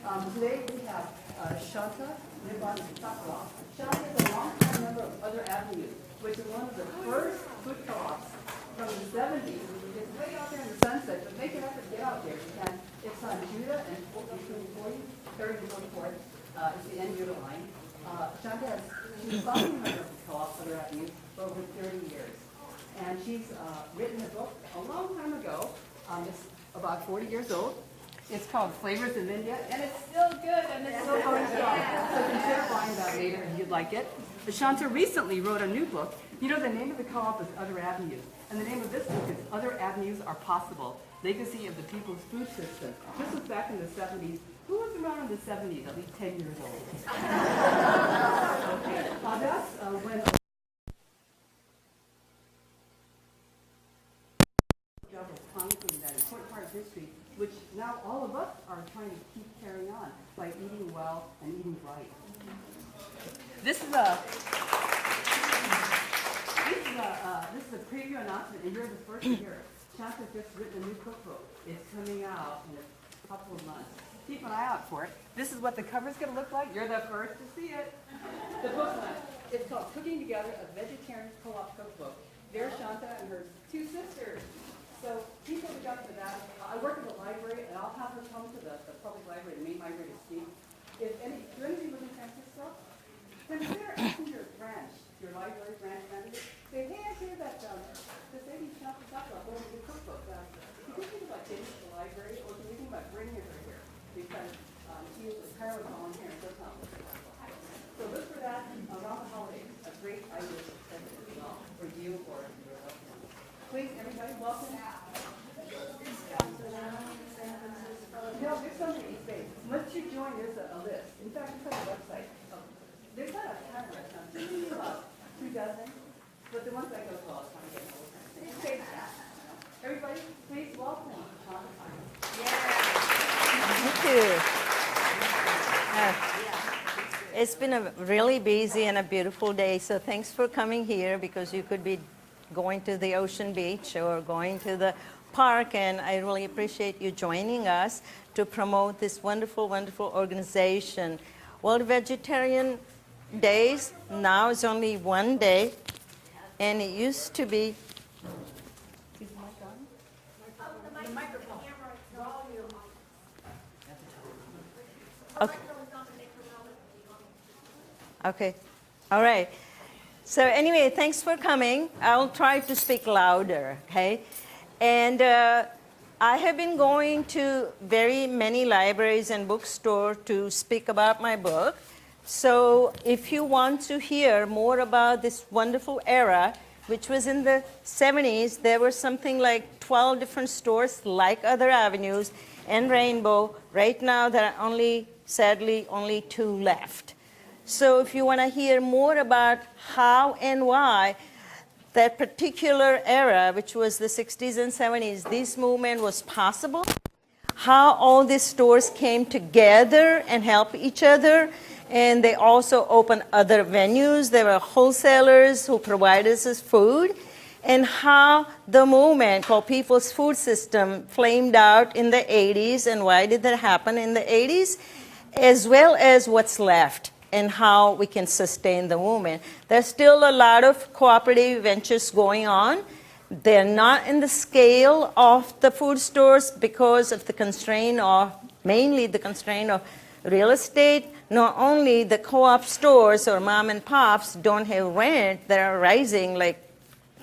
Today we have Shanta live on Sacharoff. Shanta is a long-time member of Other Avenues, which is one of the first food co-ops from the 70s. It's way out there in the sunset, but make an effort to get out there if you can. It's on Judah and between 30 and 44th. It's the end Judah line. Shanta has she's founding member of the co-op Other Avenues for over 30 years. And she's written a book a long time ago. It's about 40 years old. It's called Flavors of India, and it's still good, and it's still going strong. So consider buying that later if you'd like it. But Shanta recently wrote a new book. You know, the name of the co-op is Other Avenues, and the name of this book is Other Avenues Are Possible, Legacy of the People's Food System. This was back in the 70s. Who was around in the 70s, at least 10 years old? Okay. That's when job of chronicling that important part of history, which now all of us are trying to keep carrying on by eating well and eating right. This is a preview announcement, and you're the first to hear it. Shanta's just written a new cookbook. It's coming out in a couple of months. Keep an eye out for it. This is what the cover's going to look like. You're the first to see it. The booklet. It's called Cooking Together, a Vegetarian Co-op Cookbook. There's Shanta and her two sisters. So people who got to that, I work at the library, and I'll have her come to the public library, the main library to speak. If any, do any of you live in San Francisco? Consider asking your branch, your library branch manager, say, hey, I hear that this lady Shanta Sacharoff wrote a new cookbook. Do you think about getting to the library, or do you think about bringing her here? Because she is a parent volunteer and does not look at that. So look for that around the holidays, a great idea to send it as well, for you or your loved ones. Please, everybody, welcome. No, there's something in space. Once you join, there's a list. In fact, it's on the website. There's not a camera or something. About 2 dozen. But the ones I go to all the time get more. It's safe that. Everybody, please welcome. Thank you. It's been a really busy and a beautiful day, so thanks for coming here, because you could be going to the ocean beach or going to the park, and I really appreciate you joining us to promote this wonderful, wonderful organization. World Vegetarian Days, now it's only one day, and it used to be. Okay. Okay. All right. So anyway, thanks for coming. I'll try to speak louder, okay? And I have been going to very many libraries and bookstores to speak about my book. So if you want to hear more about this wonderful era, which was in the 70s, there were something like 12 different stores like Other Avenues and Rainbow. Right now, there are sadly, only 2 left. So if you want to hear more about how and why that particular era, which was the 60s and 70s, this movement was possible, how all these stores came together and helped each other, and they also opened other venues. There were wholesalers who provided us food, and how the movement called People's Food System flamed out in the 80s, and why did that happen in the 80s, as well as what's left and how we can sustain the movement. There's still a lot of cooperative ventures going on. They're not in the scale of the food stores because of the constraint of, mainly the constraint of real estate. Not only the co-op stores or mom and pops don't have rent, they're rising like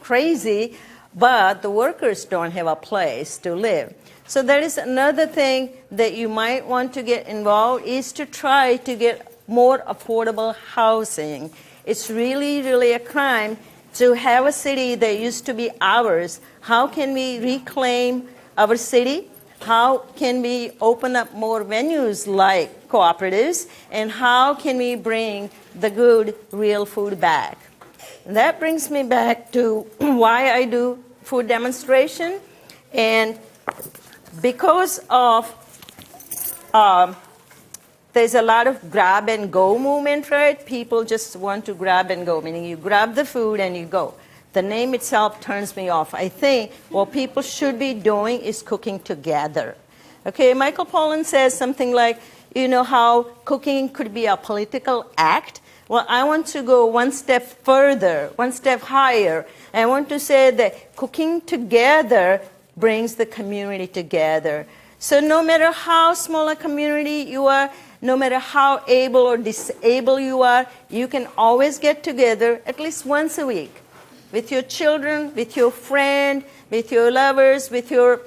crazy, but the workers don't have a place to live. So that is another thing that you might want to get involved, is to try to get more affordable housing. It's really, really a crime to have a city that used to be ours. How can we reclaim our city? How can we open up more venues like cooperatives? And how can we bring the good, real food back? And that brings me back to why I do food demonstration. And because of there's a lot of grab and go movement, right? People just want to grab and go, meaning you grab the food and you go. The name itself turns me off. I think what people should be doing is cooking together. Okay, Michael Pollan says something like, you know how cooking could be a political act. Well, I want to go one step further, one step higher. I want to say that cooking together brings the community together. So no matter how small a community you are, no matter how able or disabled you are, you can always get together at least once a week with your children, with your friend, with your lovers, with your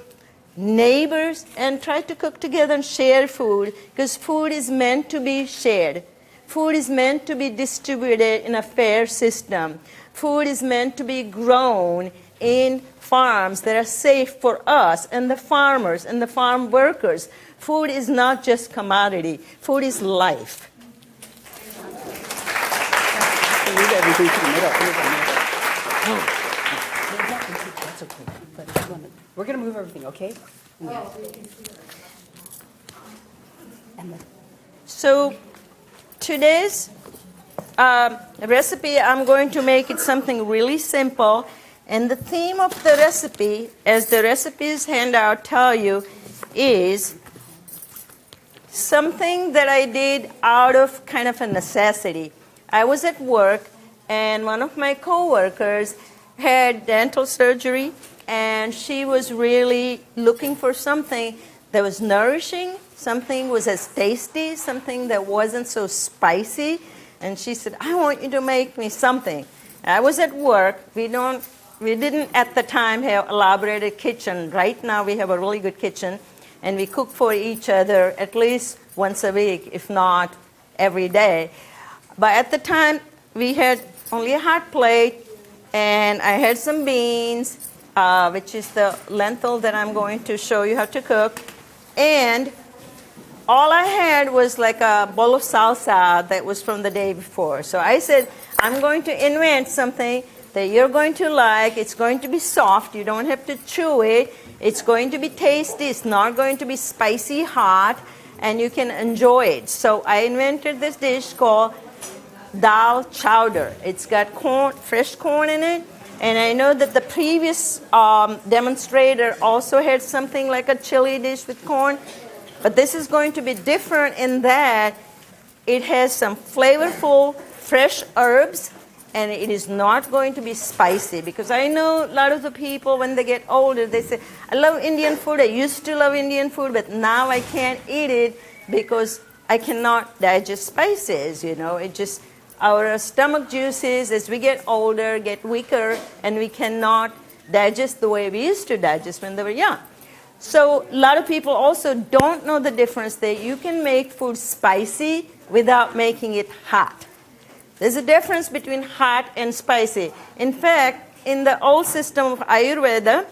neighbors, and try to cook together and share food, because food is meant to be shared. Food is meant to be distributed in a fair system. Food is meant to be grown in farms that are safe for us and the farmers and the farm workers. Food is not just commodity. Food is life. Move everything to the middle. That's okay. But we're going to move everything, okay? So today's recipe, I'm going to make it something really simple. And the theme of the recipe, as the recipe's handout tell you, is something that I did out of kind of a necessity. I was at work, and one of my coworkers had dental surgery, and she was really looking for something that was nourishing, something was as tasty, something that wasn't so spicy. And she said, I want you to make me something. I was at work. We didn't at the time have elaborated kitchen. Right now we have a really good kitchen, and we cook for each other at least once a week, if not every day. But at the time, we had only a hot plate, and I had some beans, which is the lentil that I'm going to show you how to cook. And all I had was like a bowl of salsa that was from the day before. So I said, I'm going to invent something that you're going to like. It's going to be soft. You don't have to chew it. It's going to be tasty. It's not going to be spicy hot, and you can enjoy it. So I invented this dish called Daal Chowder. It's got corn, fresh corn in it. And I know that the previous demonstrator also had something like a chili dish with corn. But this is going to be different in that it has some flavorful, fresh herbs, and it is not going to be spicy. Because I know a lot of the people, when they get older, they say, I love Indian food. I used to love Indian food, but now I can't eat it because I cannot digest spices. You know, it just, our stomach juices, as we get older, get weaker, and we cannot digest the way we used to digest when they were young. So a lot of people also don't know the difference that you can make food spicy without making it hot. There's a difference between hot and spicy. In fact, in the old system of Ayurveda,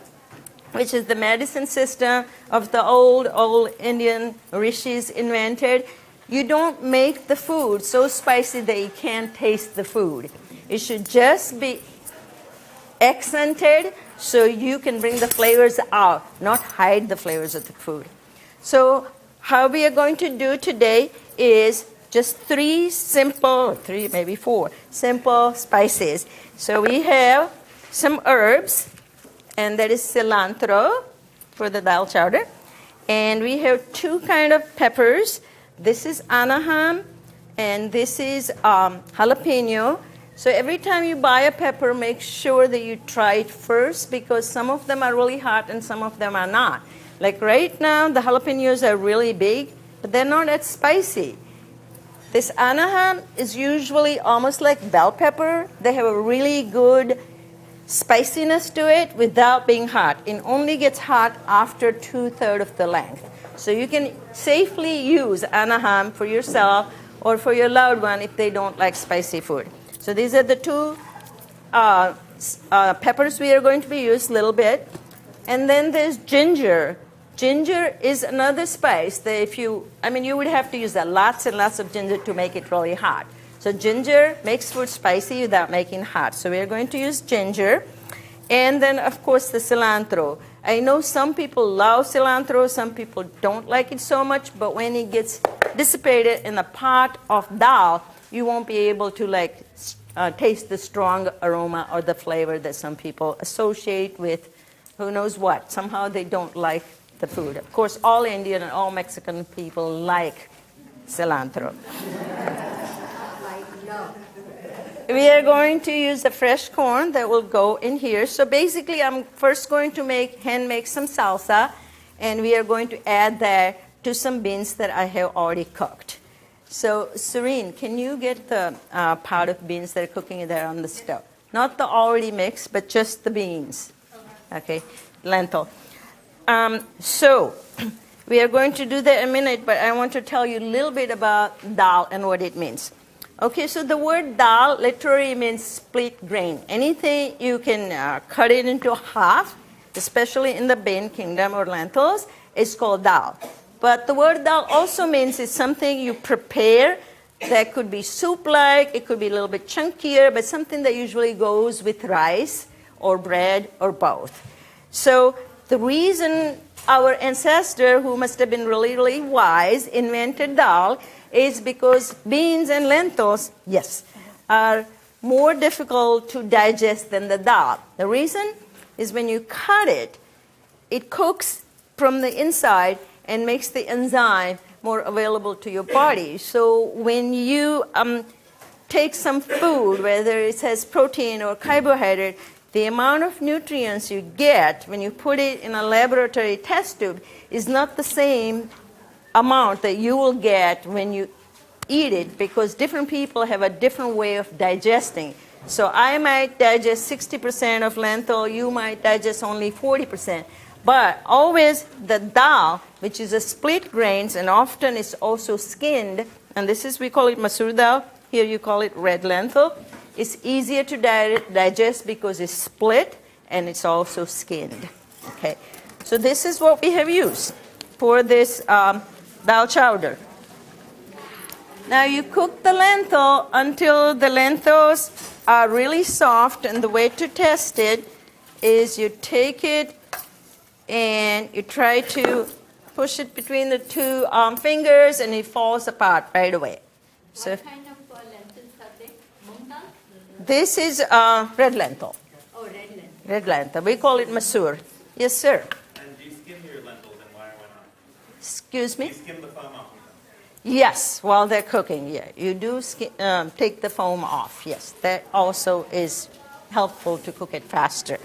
which is the medicine system of the old Indian rishis invented, you don't make the food so spicy that you can't taste the food. It should just be accented so you can bring the flavors out, not hide the flavors of the food. So how we are going to do today is just three, maybe four simple spices. So we have some herbs, and that is cilantro for the dal chowder. And we have two kind of peppers. This is anaham, and this is jalapeno. So every time you buy a pepper, make sure that you try it first, because some of them are really hot and some of them are not. Like right now, the jalapenos are really big, but they're not that spicy. This anaham is usually almost like bell pepper. They have a really good spiciness to it without being hot. It only gets hot after 2/3 of the length. So you can safely use anaham for yourself or for your loved one if they don't like spicy food. So these are the two peppers we are going to be used a little bit. And then there's ginger. Ginger is another spice that you would have to use lots and lots of ginger to make it really hot. So ginger makes food spicy without making hot. So we are going to use ginger. And then, of course, the cilantro. I know some people love cilantro, some people don't like it so much, but when it gets dissipated in a pot of dal, you won't be able to taste the strong aroma or the flavor that some people associate with who knows what. Somehow they don't like the food. Of course, all Indian and all Mexican people like cilantro. We are going to use the fresh corn that will go in here. So basically, I'm first going to hand make some salsa, and we are going to add that to some beans that I have already cooked. So, Serene, can you get the pot of beans that are cooking there on the stove? Not the already mixed, but just the beans. Okay, lentil. So, we are going to do that in a minute, but I want to tell you a little bit about dal and what it means. Okay, so the word dal literally means split grain. Anything you can cut it into half, especially in the bean kingdom or lentils, is called dal. But the word dal also means it's something you prepare that could be soup-like, it could be a little bit chunkier, but something that usually goes with rice or bread or both. So the reason our ancestor, who must have been really, really wise, invented dal is because beans and lentils, yes, are more difficult to digest than the dal. The reason is when you cut it, it cooks from the inside and makes the enzyme more available to your body. So when you take some food, whether it has protein or carbohydrate, the amount of nutrients you get when you put it in a laboratory test tube is not the same amount that you will get when you eat it, because different people have a different way of digesting. So I might digest 60% of lentil, you might digest only 40%. But always the dal, which is a split grains and often is also skinned, and this is, we call it masoor dal, here you call it red lentil, it's easier to digest because it's split and it's also skinned. Okay, so this is what we have used for this dal chowder. Now you cook the lentil until the lentils are really soft, and the way to test it is you take it and you try to push it between the two fingers, and it falls apart right away. So What kind of lentils are they? Moong dal? this is red lentil. Oh, red lentil. Red lentil. We call it masoor. Yes, sir. And do you skim your lentils and why or why not? Excuse Do me? you skim the foam off of them? Yes, while they're cooking, yeah. You do take the foam off, yes. That also is helpful to cook it faster.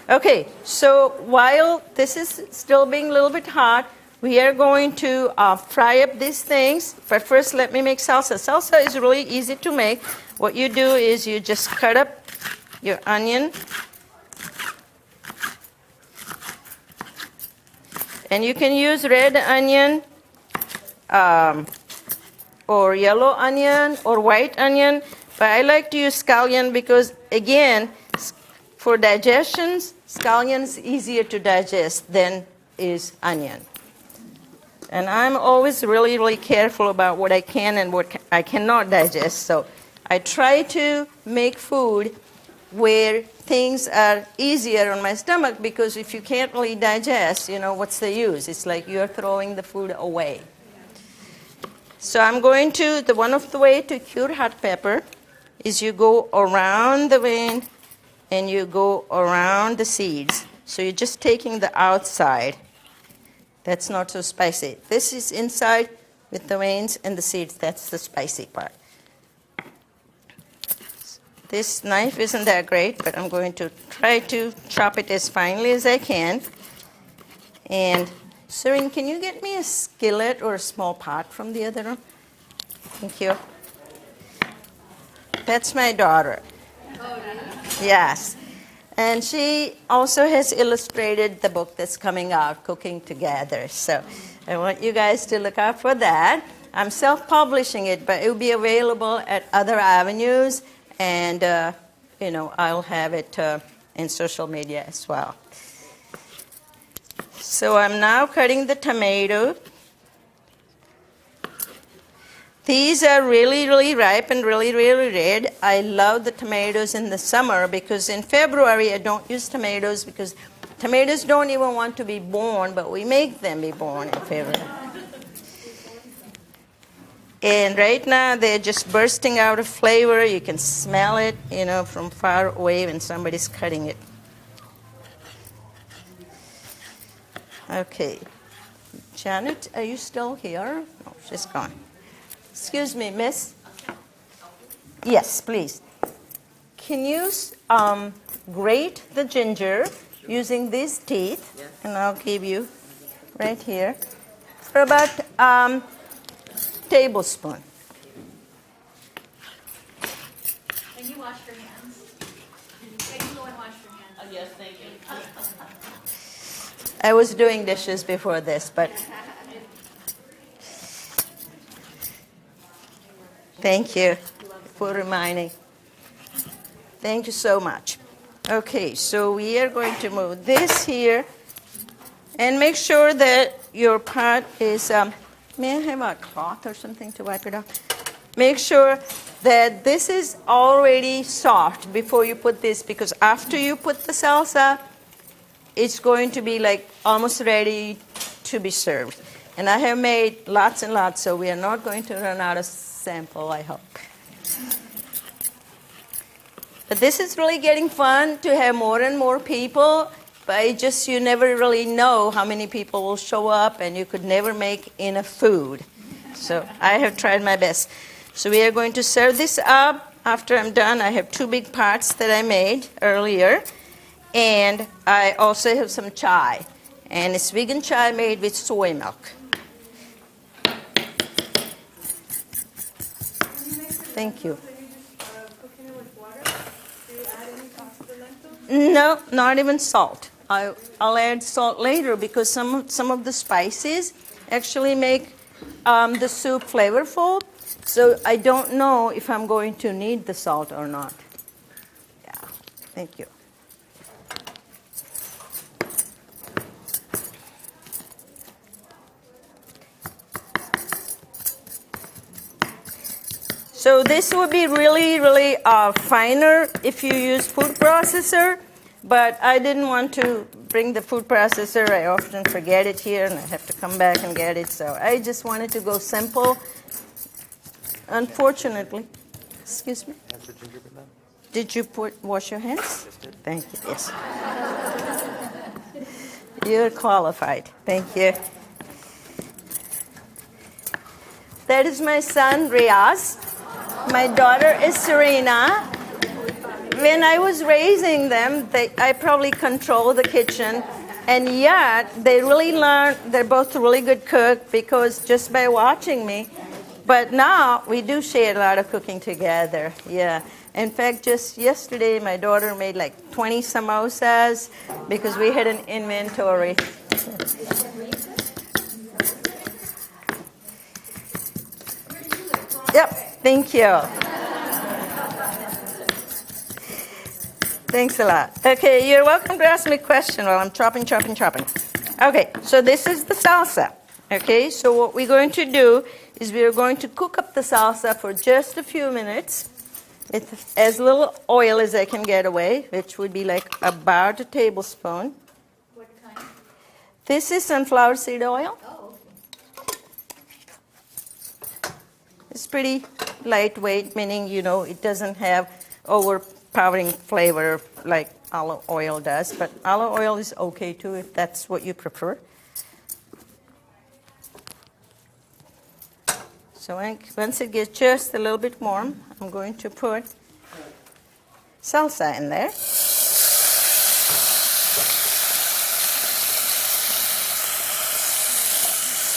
Okay, so while this is still being a little bit hot, we are going to fry up these things. But first, let me make salsa. Salsa is really easy to make. What you do is you just cut up your onion. And you can use red onion, or yellow onion, or white onion. But I like to use scallion because, again, for digestion, scallion is easier to digest than is onion. And I'm always really, really careful about what I can and what I cannot digest. So I try to make food where things are easier on my stomach, because if you can't really digest, what's the use? It's like you're throwing the food away. So I'm going to, one of the way to cure hot pepper is you go around the vein and you go around the seeds. So you're just taking the outside. That's not so spicy. This is inside with the veins and the seeds. That's the spicy part. This knife isn't that great, but I'm going to try to chop it as finely as I can. And Serene, can you get me a skillet or a small pot from the other room? Thank you. That's my daughter. Oh, really? Yes. And she also has illustrated the book that's coming out, Cooking Together. So I want you guys to look out for that. I'm self-publishing it, but it will be available at other avenues. And, I'll have it in social media as well. So I'm now cutting the tomato. These are really, really ripe and really, really red. I love the tomatoes in the summer because in February I don't use tomatoes because tomatoes don't even want to be born, but we make them be born in February. And right now they're just bursting out of flavor. You can smell it, from far away when somebody's cutting it. Okay. Janet, are you still here? No, she's gone. Excuse me, miss? Yes, please. Can you grate the ginger using these teeth? Yes. And I'll give you right here for about tablespoon. Can you wash your hands? Can you go and wash your hands? Yes, thank you. I was doing dishes before this, but thank you for reminding. Thank you so much. Okay, so we are going to move this here and make sure that your pot is, may I have a cloth or something to wipe it off? Make sure that this is already soft before you put this, because after you put the salsa, it's going to be like almost ready to be served. And I have made lots and lots, so we are not going to run out of sample, I hope. But this is really getting fun to have more and more people, but you never really know how many people will show up, and you could never make enough food. So I have tried my best. So we are going to serve this up. After I'm done, I have 2 big pots that I made earlier. And I also have some chai. And it's vegan chai made with soy milk. Thank you. No, not even salt. I'll add salt later because some of the spices actually make the soup flavorful. So I don't know if I'm going to need the salt or not. Yeah, thank you. So this would be really, really finer if you use food processor, but I didn't want to bring the food processor. I often forget it here, and I have to come back and get it. So I just wanted to go simple. Unfortunately, excuse me. Has the ginger been done? Did you wash your hands? Thank you. Yes. You're qualified. Thank you. That is my son, Riaz. My daughter is Serena. When I was raising them, I probably controlled the kitchen, and yet they really learned. They're both really good cooks because just by watching me. But now we do share a lot of cooking together. Yeah. In fact, just yesterday, my daughter made like 20 samosas because we had an inventory. Yep. Thank you. Thanks a lot. Okay, you're welcome to ask me a question while I'm chopping. Okay, so this is the salsa. Okay, so what we're going to do is we are going to cook up the salsa for just a few minutes with as little oil as I can get away, which would be like about a tablespoon. What kind? This is sunflower seed oil. Oh, okay. It's pretty lightweight, meaning, it doesn't have overpowering flavor like olive oil does, but olive oil is okay too if that's what you prefer. So once it gets just a little bit warm, I'm going to put salsa in there.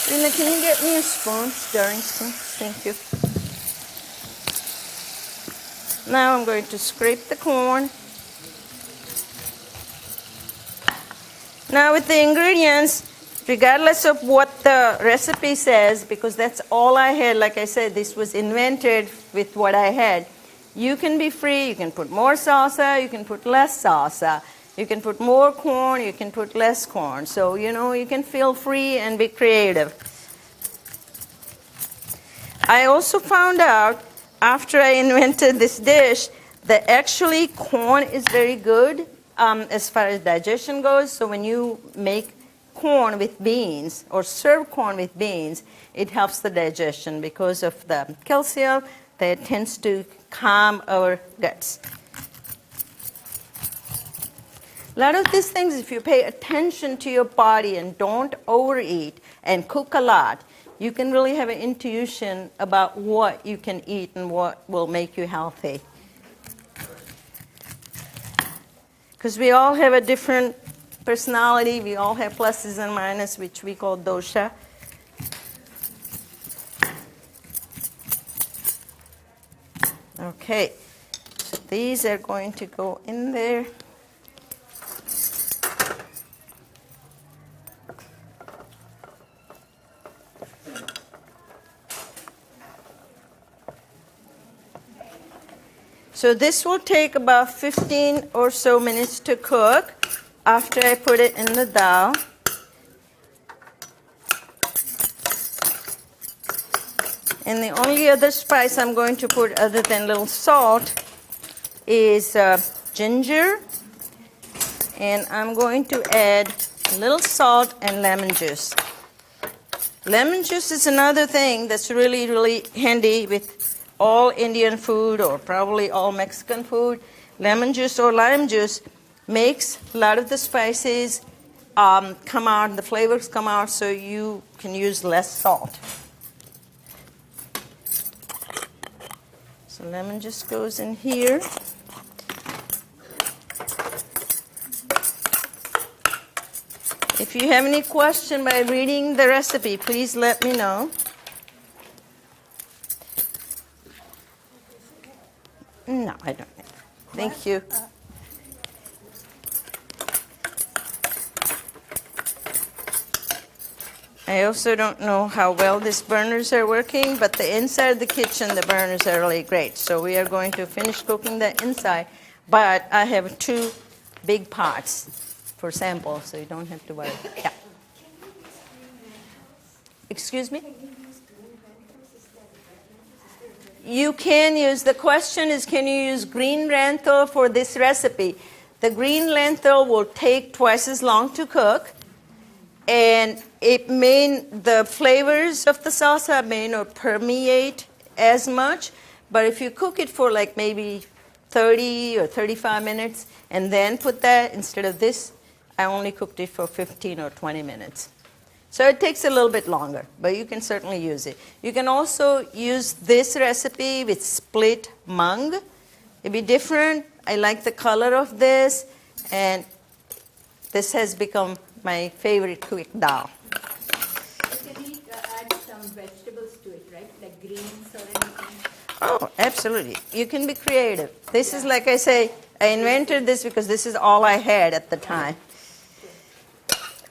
Rina, can you get me a spoon, stirring spoon? Thank you. Now I'm going to scrape the corn. Now with the ingredients, regardless of what the recipe says, because that's all I had, like I said, this was invented with what I had. You can be free, you can put more salsa, you can put less salsa. You can put more corn, you can put less corn. So, you can feel free and be creative. I also found out after I invented this dish that actually corn is very good as far as digestion goes. So when you make corn with beans or serve corn with beans, it helps the digestion because of the calcium that tends to calm our guts. A lot of these things, if you pay attention to your body and don't overeat and cook a lot, you can really have an intuition about what you can eat and what will make you healthy. Because we all have a different personality. We all have pluses and minuses, which we call dosha. Okay, so these are going to go in there. So this will take about 15 or so minutes to cook after I put it in the dal. And the only other spice I'm going to put other than little salt is ginger. And I'm going to add a little salt and lemon juice. Lemon juice is another thing that's really, really handy with all Indian food or probably all Mexican food. Lemon juice or lime juice makes a lot of the spices come out, the flavors come out, so you can use less salt. So lemon juice goes in here. If you have any question by reading the recipe, please let me know. No, I don't. Thank you. I also don't know how well these burners are working, but the inside of the kitchen, the burners are really great. So we are going to finish cooking the inside, but I have 2 big pots for sample, so you don't have to worry. Yeah. Excuse me? You can use, the question is, can you use green lentil for this recipe? The green lentil will take twice as long to cook, and the flavors of the salsa may not permeate as much, but if you cook it for like maybe 30 or 35 minutes and then put that instead of this, I only cooked it for 15 or 20 minutes. So it takes a little bit longer, but you can certainly use it. You can also use this recipe with split mung. It'd be different. I like the color of this, and this has become my favorite quick dal. Can we add some vegetables to it, right? Like greens or anything? Oh, absolutely. You can be creative. This is, like I say, I invented this because this is all I had at the time.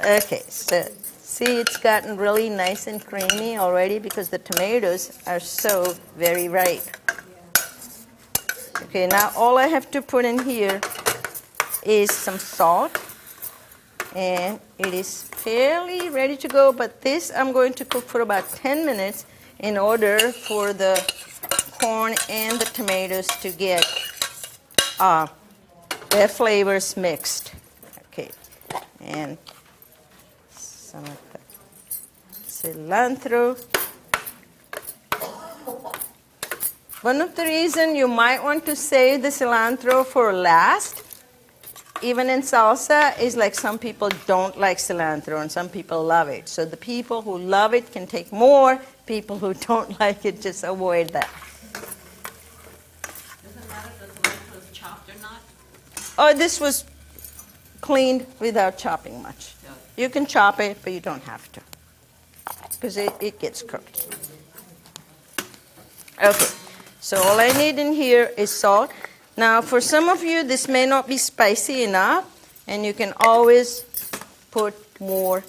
Okay, so see, it's gotten really nice and creamy already because the tomatoes are so very ripe. Okay, now all I have to put in here is some salt. And it is fairly ready to go, but this I'm going to cook for about 10 minutes in order for the corn and the tomatoes to get their flavors mixed. Okay, and some of the cilantro. One of the reasons you might want to save the cilantro for last, even in salsa, is like some people don't like cilantro and some people love it. So the people who love it can take more. People who don't like it, just avoid that. Doesn't matter if the cilantro is chopped or not? Oh, this was cleaned without chopping much. Yeah. You can chop it, but you don't have to, because it gets cooked. Okay, so all I need in here is salt. Now, for some of you, this may not be spicy enough, and you can always put more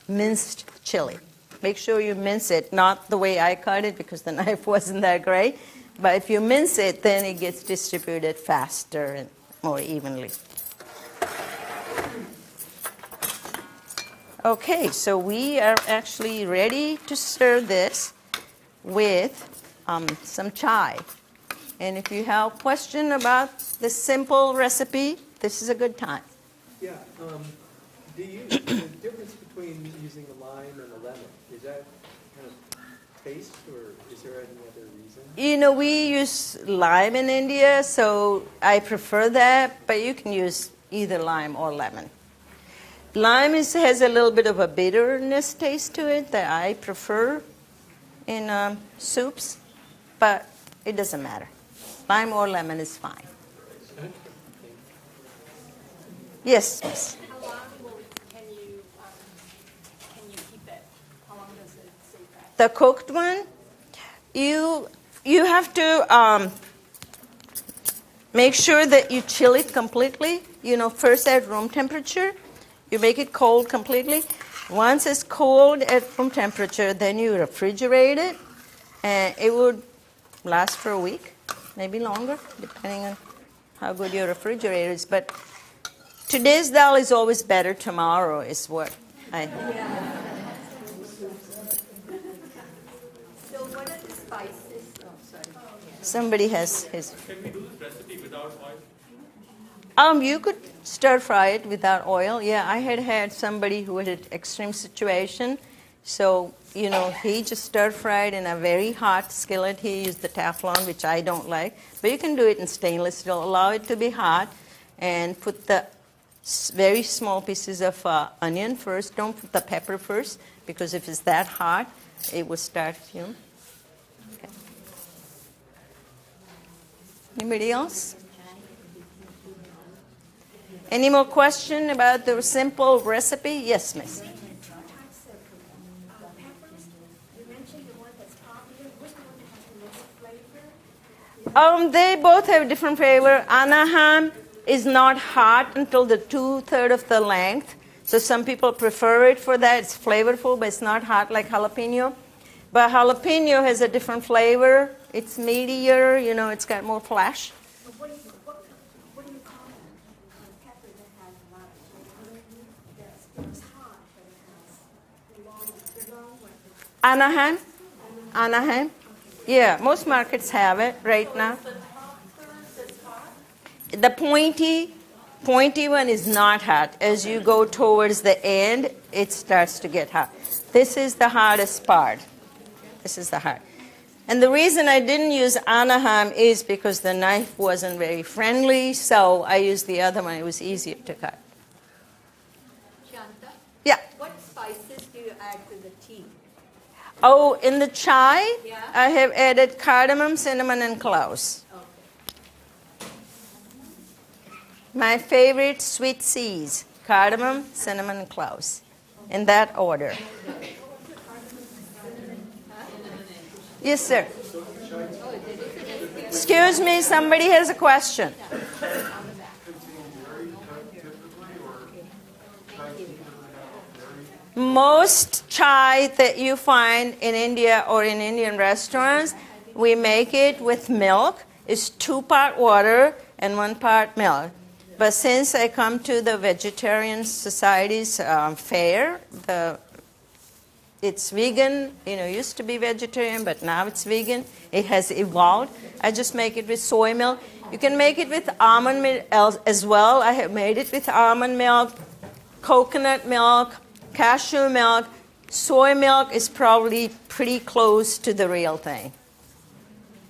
minced chili. Make sure you mince it, not the way I cut it because the knife wasn't that great, but if you mince it, then it gets distributed faster and more evenly. Okay, so we are actually ready to serve this with some chai. And if you have a question about this simple recipe, this is a good time. Yeah, the difference between using a lime and a lemon, is that kind of taste, or is there any other reason? You know, we use lime in India, so I prefer that, but you can use either lime or lemon. Lime has a little bit of a bitterness taste to it that I prefer, in soups, but it doesn't matter. Lime or lemon is fine. Yes, miss. How long can you keep it? How long does it stay fresh? The cooked one, you have to make sure that you chill it completely. First at room temperature, you make it cold completely. Once it's cold at room temperature, then you refrigerate it, and it would last for a week, maybe longer, depending on how good your refrigerator is. But today's dal is always better tomorrow, is what I. So what are the spices? Oh, sorry. Somebody has his. Can we do this recipe without oil? You could stir fry it without oil. Yeah, I had somebody who had an extreme situation. So, he just stir fried in a very hot skillet. He used the Teflon, which I don't like. But you can do it in stainless. It'll allow it to be hot. And put the very small pieces of onion first. Don't put the pepper first, because if it's that hot, it will start fume. Okay. Anybody else? Any more question about the simple recipe? Yes, miss. Types of peppers. You mentioned the one that's popular. Which one has the most flavor? They both have different flavor. Anaheim is not hot until the 2/3 of the length. So some people prefer it for that. It's flavorful, but it's not hot like jalapeno. But jalapeno has a different flavor. It's meatier, it's got more flesh. What do you call a pepper that has a lot of flavor? It's hot, but it has the long one. Anaheim. Yeah, most markets have it right now. The pointy one is not hot. As you go towards the end, it starts to get hot. This is the hardest part. This is the hard. And the reason I didn't use Anaheim is because the knife wasn't very friendly, so I used the other one. It was easier to cut. Shanta, Yeah. what spices do you add to the tea? Oh, in the chai, Yeah. I have added cardamom, cinnamon, and cloves. Okay. My favorite sweet seeds, cardamom, cinnamon, and cloves. In that order. Yes, sir. Excuse me, somebody has a question. Most chai that you find in India or in Indian restaurants, we make it with milk. It's 2-part water and 1-part milk. But since I come to the Vegetarian Society's fair, it's vegan. Used to be vegetarian, but now it's vegan. It has evolved. I just make it with soy milk. You can make it with almond milk as well. I have made it with almond milk, coconut milk, cashew milk. Soy milk is probably pretty close to the real thing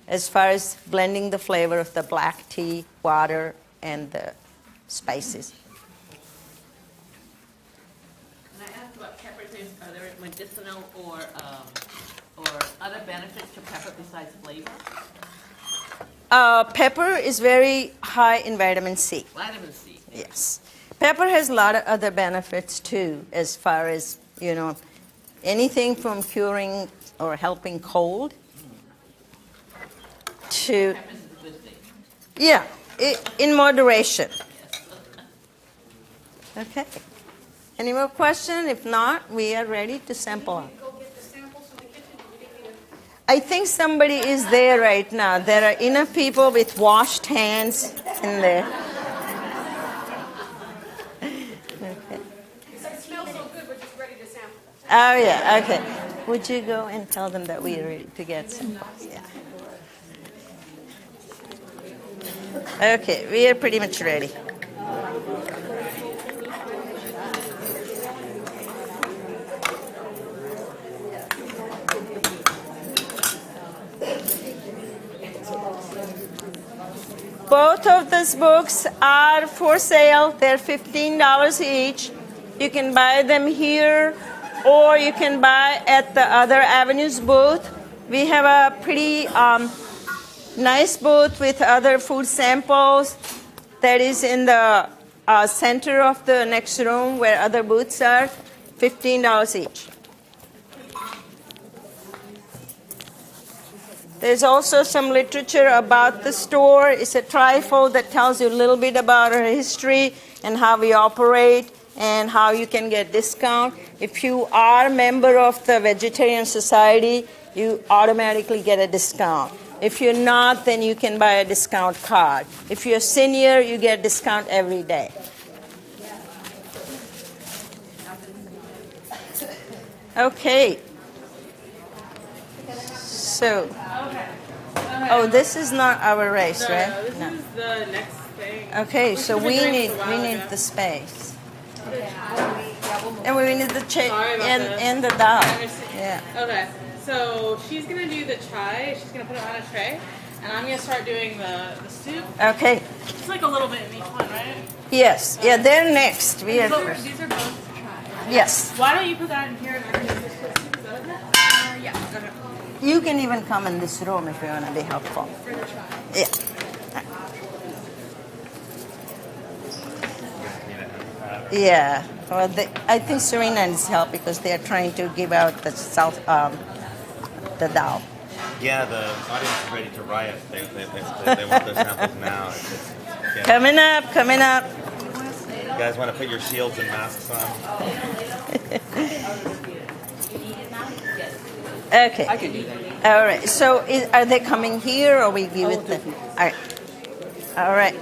as far as blending the flavor of the black tea, water, and the spices. Can I ask about pepper taste? Are there medicinal or other benefits to pepper besides flavor? Pepper is very high in vitamin C. Vitamin C. Yes. Pepper has a lot of other benefits too, as far as, anything from curing or helping cold to, Pepper is a good thing. yeah, in moderation. Okay. Any more questions? If not, we are ready to sample. Go get the samples from the kitchen. You didn't need I think somebody is there right now. There are enough people with washed hands in there. Okay. It smells so good, we're just ready to sample. Oh, yeah, okay. Would you go and tell them that we are ready to get some? Yeah. Okay, we are pretty much ready. Both of these books are for sale. They're $15 each. You can buy them here, or you can buy at the Other Avenues booth. We have a pretty nice booth with other food samples that is in the center of the next room where other booths are, $15 each. There's also some literature about the store. It's a trifold that tells you a little bit about our history and how we operate and how you can get discount. If you are a member of the Vegetarian Society, you automatically get a discount. If you're not, then you can buy a discount card. If you're a senior, you get discount every day. Okay. So, oh, this is not our race, right? No, this is the next thing. Okay, so should've we been need doing this a while ago. the space, and we need the Sorry about this. and the Daal. Yeah. Okay, so she's gonna do the chai. She's gonna put it on a tray, and I'm gonna start doing the soup. Okay. It's like a little bit in each one, right? Yes. Yeah, they're next. We have. These are both chai. Yes. Why don't you put that in here and I can just put soup? Is that okay? Yeah. Okay. You can even come in this room if you want to be helpful. For the chai. Yeah. Yeah. Well, I think Serena needs help because they are trying to give out the the Daal. Yeah, the audience is ready to riot. They want those samples now. Yeah. Coming up, coming up. You guys want to put your shields and masks on? Okay. I can do that. All right. So are they coming here or we give it them? All right. All right.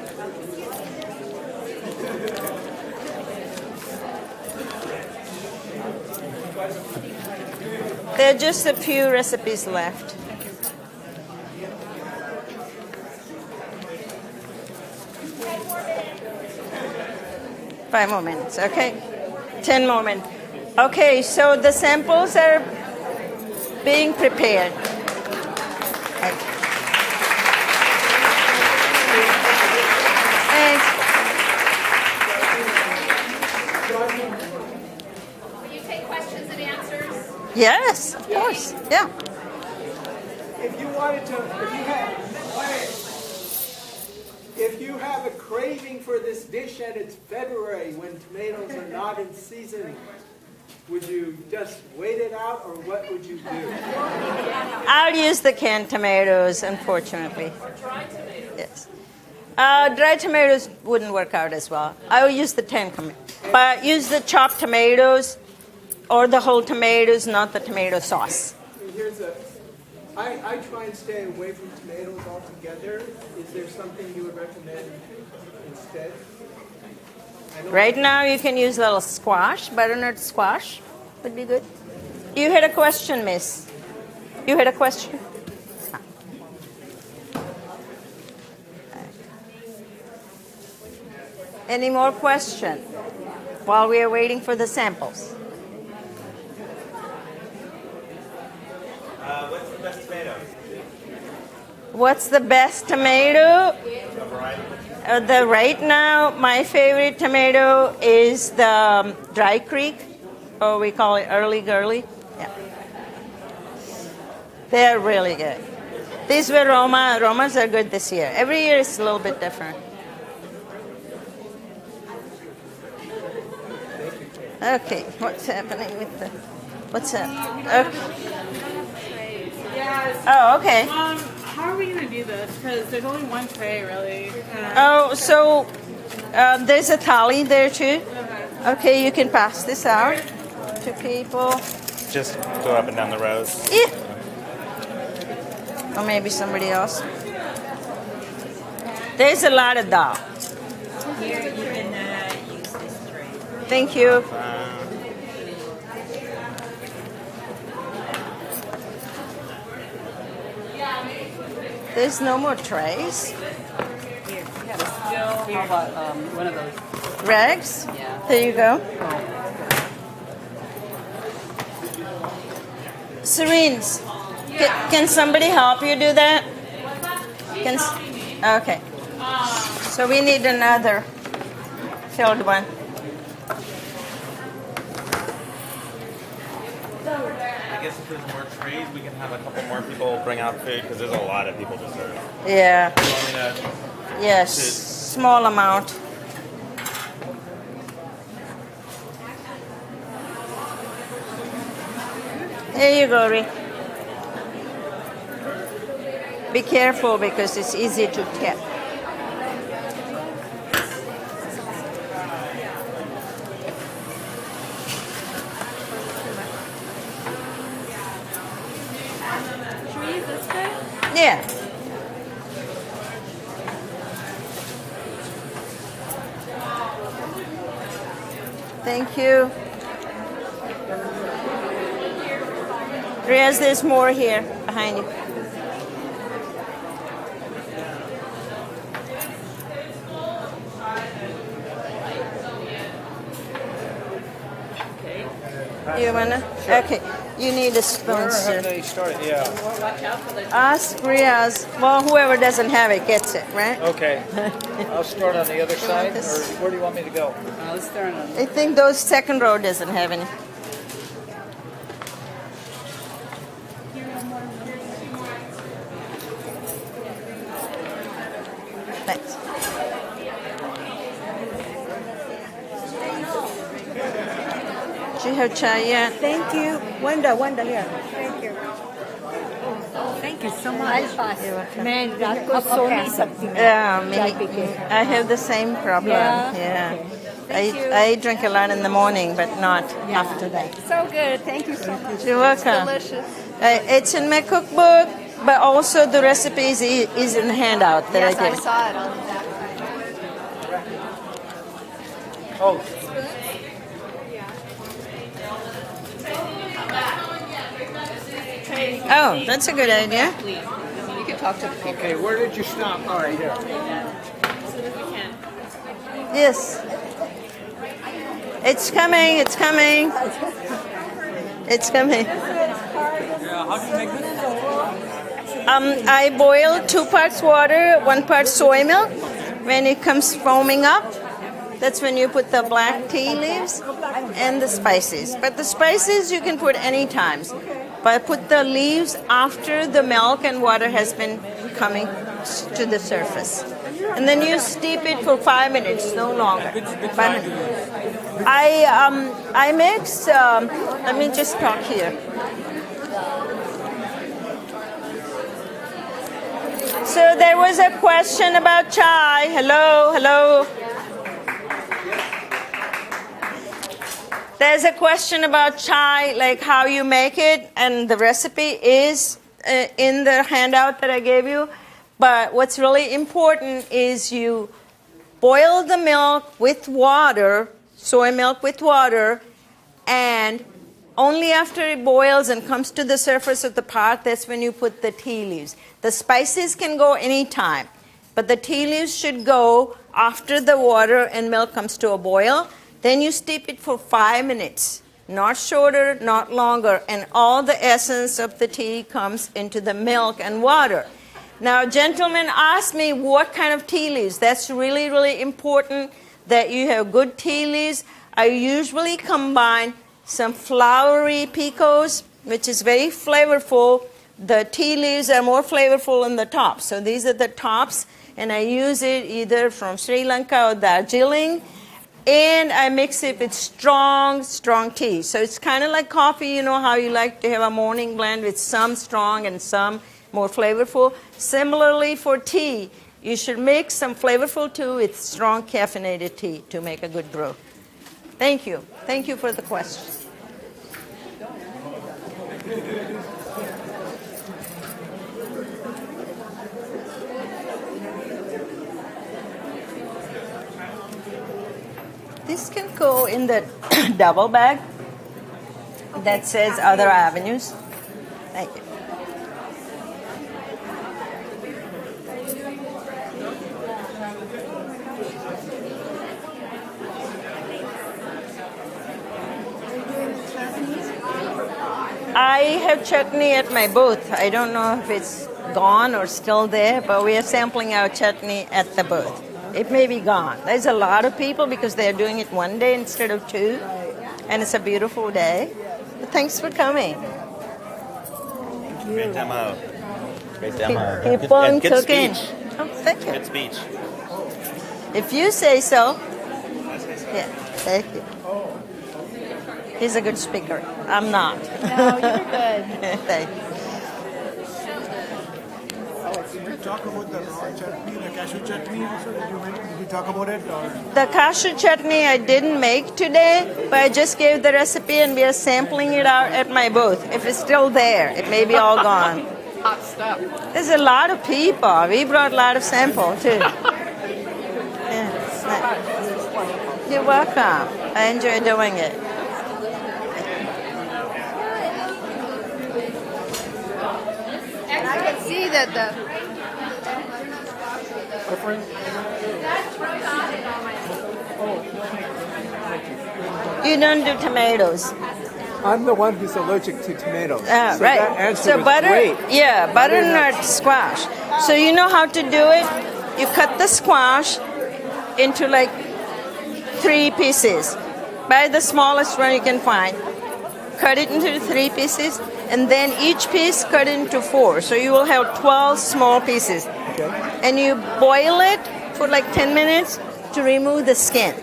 There are just a few recipes left. Five more minutes, okay? 10 more minutes. Okay, so the samples are being prepared. Thanks. Will you take questions and answers? Yes, of course. Yeah. If you wanted to, if you have a craving for this dish and it's February when tomatoes are not in season, would you just wait it out or what would you do? I'll use the canned tomatoes, unfortunately. Or dry tomatoes. Yes. Dry tomatoes wouldn't work out as well. I will use the but use the chopped tomatoes or the whole tomatoes, not the tomato sauce. I try and stay away from tomatoes altogether. Is there something you would recommend instead? Right now, you can use a little squash, butternut squash would be good. You had a question, miss. You had a question? Any more questions while we are waiting for the samples? What's the best tomato? What's the best tomato? A variety? Right now, my favorite tomato is the Dry Creek, or we call it Early Girly. Yeah. They're really good. These were Roma. Romas are good this year. Every year it's a little bit different. Okay, what's happening with the... What's up? Okay. Oh, okay. How are we going to do this? Because there's only one tray, really. Oh, so there's a thali there too. Okay, you can pass this out to people. Just go up and down the rows. Yeah. Or maybe somebody else. There's a lot of Daal. Here, you can use this tray. Thank you. There's no more trays. Yeah, but still, how about one of those? Rags? Yeah. There you go. Syringes. Can somebody help you do that? Okay. So we need another filled one. I guess if there's more trays, we can have a couple more people bring out food because there's a lot of people to serve. Yeah. You want me to? Yes. Small amount. There you go, Rick. Be careful because it's easy to tap. Yeah. Thank you. Riaz, there's more here behind you. You wanna? Okay. You need a spoon, sir. They started, yeah. Watch out for the Ask Riaz. Well, whoever doesn't have it gets it, right? Okay. I'll start on the other side, or this? where do you want me to go? Let's start on. I think those second row doesn't have any. Thanks. Do you have chai yet? Thank you. Wanda, here. Thank you. Thank you so much. मैं रात को सो नहीं सकती मैं Yeah, चाय P के। I have the same problem. Yeah? I drink a lot in the morning, but not after that. So good. Thank you so much. You're welcome. Delicious. It's in my cookbook, but also the recipes is in the handout that I gave. saw it on that. Oh, Oh, that's a good idea. please. You can talk to the people. okay, where did you stop? All right, here. Yes. It's coming, it's coming. It's coming. I boil 2 parts water, 1 part soy milk. When it comes foaming up, that's when you put the black tea leaves and the spices. But the spices you can put any times. But put the leaves after the milk and water has been coming to the surface. And then you steep it for 5 minutes, no longer. 5 minutes. I mix, let me just talk here. So there was a question about chai. Hello. There's a question about chai, like how you make it, and the recipe is in the handout that I gave you. But what's really important is you boil the milk with water, soy milk with water, and only after it boils and comes to the surface of the pot, that's when you put the tea leaves. The spices can go anytime, but the tea leaves should go after the water and milk comes to a boil. Then you steep it for 5 minutes, not shorter, not longer, and all the essence of the tea comes into the milk and water. Now, gentlemen asked me what kind of tea leaves. That's really, really important that you have good tea leaves. I usually combine some flowery picos, which is very flavorful. The tea leaves are more flavorful in the top. So these are the tops, and I use it either from Sri Lanka or Darjeeling. And I mix it with strong tea. So it's kind of like coffee, you know how you like to have a morning blend with some strong and some more flavorful. Similarly for tea, you should mix some flavorful tea with strong caffeinated tea to make a good brew. Thank you. Thank you for the question. This can go in the double bag that says other avenues. Thank you. I have chutney at my booth. I don't know if it's gone or still there, but we are sampling our chutney at the booth. It may be gone. There's a lot of people because they're doing it one day instead of 2, and it's a beautiful day. But thanks for coming. Great demo. Great demo. Keep on Good cooking. speech. Oh, thank you. Good speech. If you say so. Yeah, thank you. He's a good speaker. I'm not. No, you're good. Thank you. Did you talk about the raw chutney, the cashew chutney also? Did you talk about it? Or? The cashew chutney I didn't make today, but I just gave the recipe and we are sampling it out at my booth. If it's still there, it may be all gone. Hot stuff. There's a lot of people. We brought a lot of sample too. Yeah. You're welcome. I enjoy doing it. And I can see that the You don't do tomatoes. I'm the one who's allergic to tomatoes. Ah, so right. That answer So was butter, great. yeah, butternut squash. So you know how to do it? You cut the squash into like 3 pieces. Buy the smallest one you can find. Cut it into 3 pieces, and then each piece cut into 4. So you will have 12 small pieces. Okay. And you boil it for like 10 minutes to remove the skin.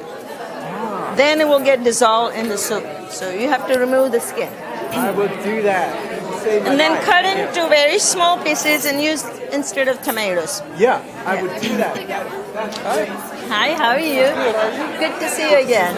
Then it will get dissolved in the soup. So you have to remove the skin. I will do that. Save my And then life. cut into very small pieces and use instead of tomatoes. Yeah, I would do that. Hi, how are you? Good to see you again.